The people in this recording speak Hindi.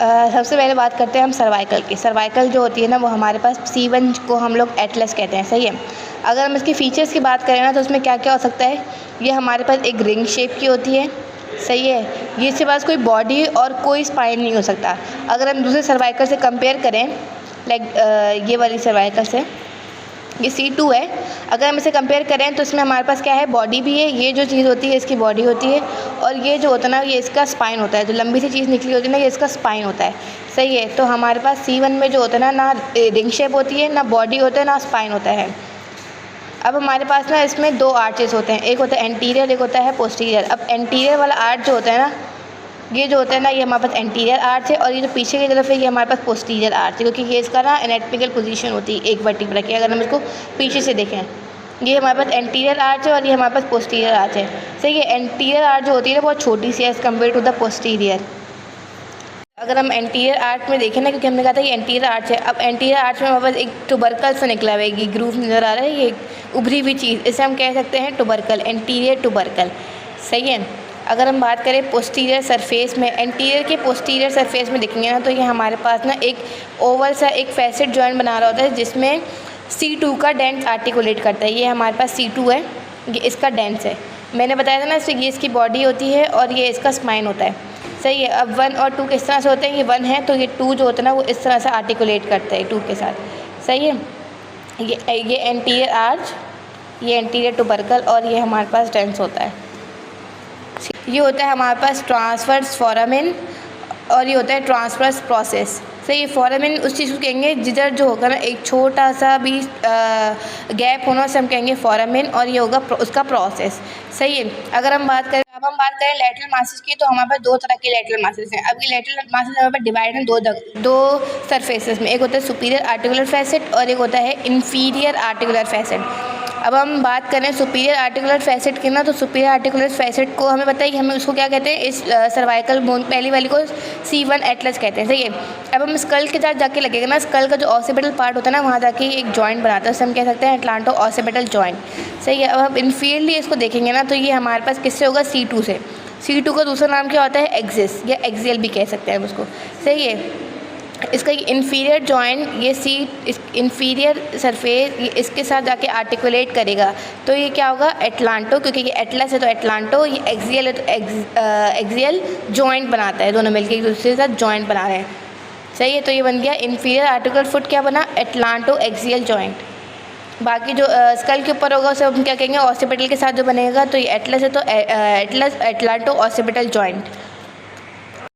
सबसे पहले बात करते हैं हम सर्वाइकल की। सर्वाइकल जो होती है ना, वो हमारे पास C1 को हम लोग एटलस कहते हैं, सही है। अगर हम इसकी फ़ीचर्स की बात करें ना, तो उसमें क्या क्या हो सकता है। ये हमारे पास एक रिंग शेप की होती है, सही है। ये इसके पास कोई बॉडी और कोई स्पाइन नहीं हो सकता। अगर हम दूसरे सर्वाइकल से कंपेयर करें, लाइक ये वाली सर्वाइकल से, ये C2 है, अगर हम इसे कंपेयर करें तो इसमें हमारे पास क्या है, बॉडी भी है। ये जो चीज़ होती है इसकी बॉडी होती है, और ये जो होता है ना, ये इसका स्पाइन होता है। जो लंबी सी चीज़ निकली होती है ना, ये इसका स्पाइन होता है, सही है। तो हमारे पास C1 में जो होता है ना रिंग शेप होती है, ना बॉडी होता है, ना स्पाइन होता है। अब हमारे पास ना इसमें दो आर्चेस होते हैं, एक होता है एंटीरियर, एक होता है पोस्टीरियर। अब एंटीरियर वाला आर्च जो होता है ना, ये जो होता है ना, ये हमारे पास एंटीरियर आर्च है, और ये जो पीछे की तरफ है ये हमारे पास पोस्टीरियर आर्च है, क्योंकि ये इसका ना एनाटॉमिकल पोजीशन होती है एक वर्टिब्रा की। अगर हम इसको पीछे से देखें, ये हमारे पास एंटीरियर आर्च है और ये हमारे पास पोस्टीरियर आर्च है, सही है। एंटीरियर आर्च जो होती है ना, बहुत छोटी सी है as compare to the posterior. अगर हम एंटीरियर आर्च में देखें ना, क्योंकि हमने कहा था ये एंटीरियर आर्च है, अब एंटीरियर आर्च में हमारे पास एक टुबरकल से निकला हुआ है, ये ग्रूव नज़र आ रहा है, ये उभरी हुई चीज़, इसे हम कह सकते हैं टुबरकल, एंटीरियर टुबरकल, सही है। अगर हम बात करें पोस्टीरियर सरफेस में, एंटीरियर के पोस्टीरियर सरफेस में देखेंगे ना, तो ये हमारे पास ना एक ओवल सा एक फैसेट जॉइंट बना रहा होता है, जिसमें C2 का डेंस आर्टिकुलेट करता है। ये हमारे पास C2 है, ये इसका डेंस है। मैंने बताया था ना, ये इसकी बॉडी होती है और ये इसका स्पाइन होता है, सही है। अब 1 और 2 किस तरह से होते हैं, ये 1 है तो ये 2 जो होता है ना, वो इस तरह से आर्टिकुलेट करता है 2 के साथ, सही है। ये एंटीरियर आर्च, ये एंटीरियर टुबरकल, और ये हमारे पास डेंस होता है। ये होता है हमारे पास ट्रांसवर्स फोरामेन, और ये होता है ट्रांसवर्स प्रोसेस, सही है। फोरामेन उस चीज़ को कहेंगे जिधर जो होगा ना एक छोटा सा भी गैप होना, से हम कहेंगे फोरामेन, और ये होगा उसका प्रोसेस, सही है। अगर हम बात करें, अब हम बात करें लैटरल मासेस की, तो हमारे पास दो तरह के लैटरल मासेस हैं। अब ये लैटरल मासेस हमारे पास डिवाइड हैं दो सरफेसेस में, एक होता है सुपीरियर आर्टिकुलर फैसेट और एक होता है इन्फीरियर आर्टिकुलर फैसेट। अब हम बात करें सुपीरियर आर्टिकुलर फैसेट की ना, तो सुपीरियर आर्टिकुलर फैसेट को हमें बताइए, हमें उसको क्या कहते हैं, इस सर्वाइकल बोन पहली वाली को C1 एटलस कहते हैं, सही है। अब हम स्कल के साथ जाके लगेगा ना, स्कल का जो ऑसिपिटल पार्ट होता है ना, वहाँ जाके एक जॉइंट बनाता है, उसे हम कह सकते हैं अटलांटो ऑसिपिटल जॉइंट, सही है। अब हम इनफीरियरली इसको देखेंगे ना, तो ये हमारे पास किससे होगा, C2 से। C2 का दूसरा नाम क्या होता है, एक्सिस या एक्सियल भी कह सकते हैं हम उसको, सही है। इसका इन्फीरियर जॉइंट, ये इन्फीरियर सरफेस ये इसके साथ जाके आर्टिकुलेट करेगा, तो ये क्या होगा, एटलांटो, क्योंकि ये एटलस है तो एटलांटो, ये एक्सियल है तो एक्सियल जॉइंट बनाता है, दोनों मिलकर एक दूसरे के साथ जॉइंट बना रहे हैं, सही है। तो ये बन गया इन्फीरियर आर्टिकुलर फुट, क्या बना, एटलांटो एक्सियल जॉइंट। बाकी जो स्कल के ऊपर होगा उसे हम क्या कहेंगे, ऑसिपिटल के साथ जो बनेगा, तो ये एटलस है तो एटलांटो ऑसिपिटल जॉइंट।